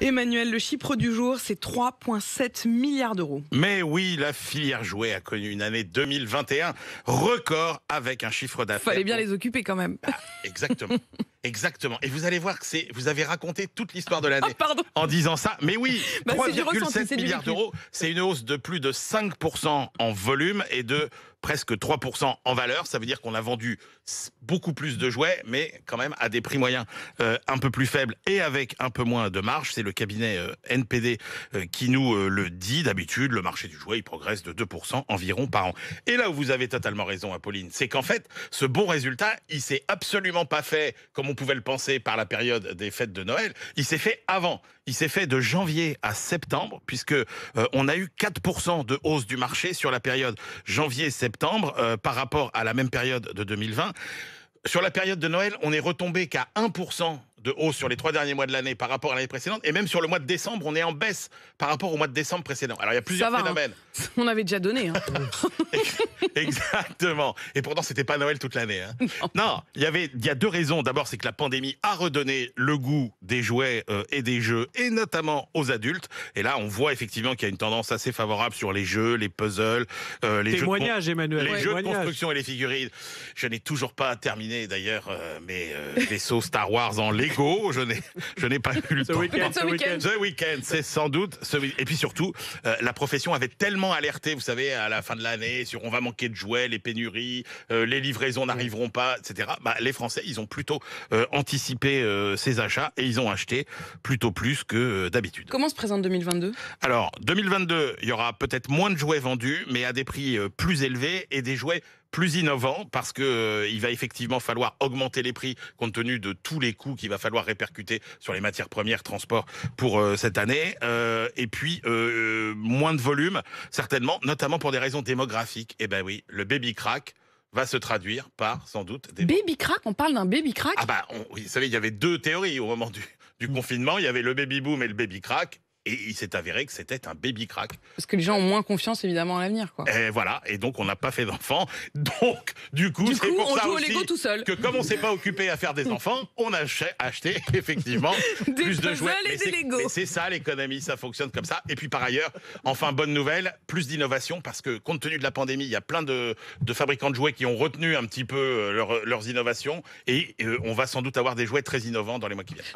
Emmanuel, le chiffre du jour, c'est 3,7 milliards d'euros. Mais oui, la filière jouet a connu une année 2021 record avec un chiffre d'affaires. Fallait bien les occuper quand même. Exactement. Exactement. Et vous allez voir que vous avez raconté toute l'histoire de l'année pardon. en disant ça. Mais oui, c'est du ressenti, 3,7 c'est du milliards vécu. d'euros, c'est une hausse de plus de 5% en volume et de presque 3% en valeur. Ça veut dire qu'on a vendu beaucoup plus de jouets, mais quand même à des prix moyens un peu plus faibles et avec un peu moins de marge. C'est le cabinet NPD qui nous le dit. D'habitude, le marché du jouet, il progresse de 2% environ par an. Et là où vous avez totalement raison, Apolline, c'est qu'en fait, ce bon résultat, il s'est absolument pas fait comme on pouvait le penser par la période des fêtes de Noël. Il s'est fait avant. Il s'est fait de janvier à septembre, puisque on a eu 4% de hausse du marché sur la période janvier-septembre par rapport à la même période de 2020. Sur la période de Noël, on est retombé qu'à 1% de hausse sur les 3 derniers mois de l'année par rapport à l'année précédente. Et même sur le mois de décembre, on est en baisse par rapport au mois de décembre précédent. Alors, il y a plusieurs phénomènes. Hein. On avait déjà donné. Hein. Exactement. Et pourtant, c'était pas Noël toute l'année. Hein. Non, il y a deux raisons. D'abord, c'est que la pandémie a redonné le goût des jouets et des jeux, et notamment aux adultes. Et là, on voit effectivement qu'il y a une tendance assez favorable sur les jeux, les puzzles, les témoignages, Emmanuel. Les jeux de construction et les figurines. Je n'ai toujours pas terminé, d'ailleurs, mes vaisseaux Star Wars en Lego. Je n'ai pas eu le temps. Ce week-end, c'est sans doute. Et puis surtout, la profession avait tellement alerté, vous savez, à la fin de l'année, sur on va manquer de jouets, les pénuries, les livraisons n'arriveront pas, etc. Les Français, ils ont plutôt anticipé ces achats et ils ont acheté plutôt plus que d'habitude. Comment se présente 2022 ? Alors, 2022, il y aura peut-être moins de jouets vendus, mais à des prix plus élevés et des jouets plus innovant parce que il va effectivement falloir augmenter les prix compte tenu de tous les coûts qu'il va falloir répercuter sur les matières premières, transport pour cette année. Et puis moins de volume, certainement, notamment pour des raisons démographiques. Et ben oui, le baby crack va se traduire par sans doute des... Baby crack, on parle d'un baby crack ? Vous savez, il y avait deux théories au moment du confinement. Il y avait le baby boom et le baby crack. Et il s'est avéré que c'était un baby crack. Parce que les gens ont moins confiance évidemment à l'avenir, quoi. Et voilà, et donc on n'a pas fait d'enfants. Donc, du coup, c'est pour ça aussi Lego tout seul. que comme on s'est pas occupé à faire des enfants, on a acheté effectivement plus de jouets. Et des Lego. Mais c'est ça l'économie, ça fonctionne comme ça. Et puis par ailleurs, enfin bonne nouvelle, plus d'innovation parce que compte tenu de la pandémie, il y a plein de fabricants de jouets qui ont retenu un petit peu leurs innovations et on va sans doute avoir des jouets très innovants dans les mois qui viennent.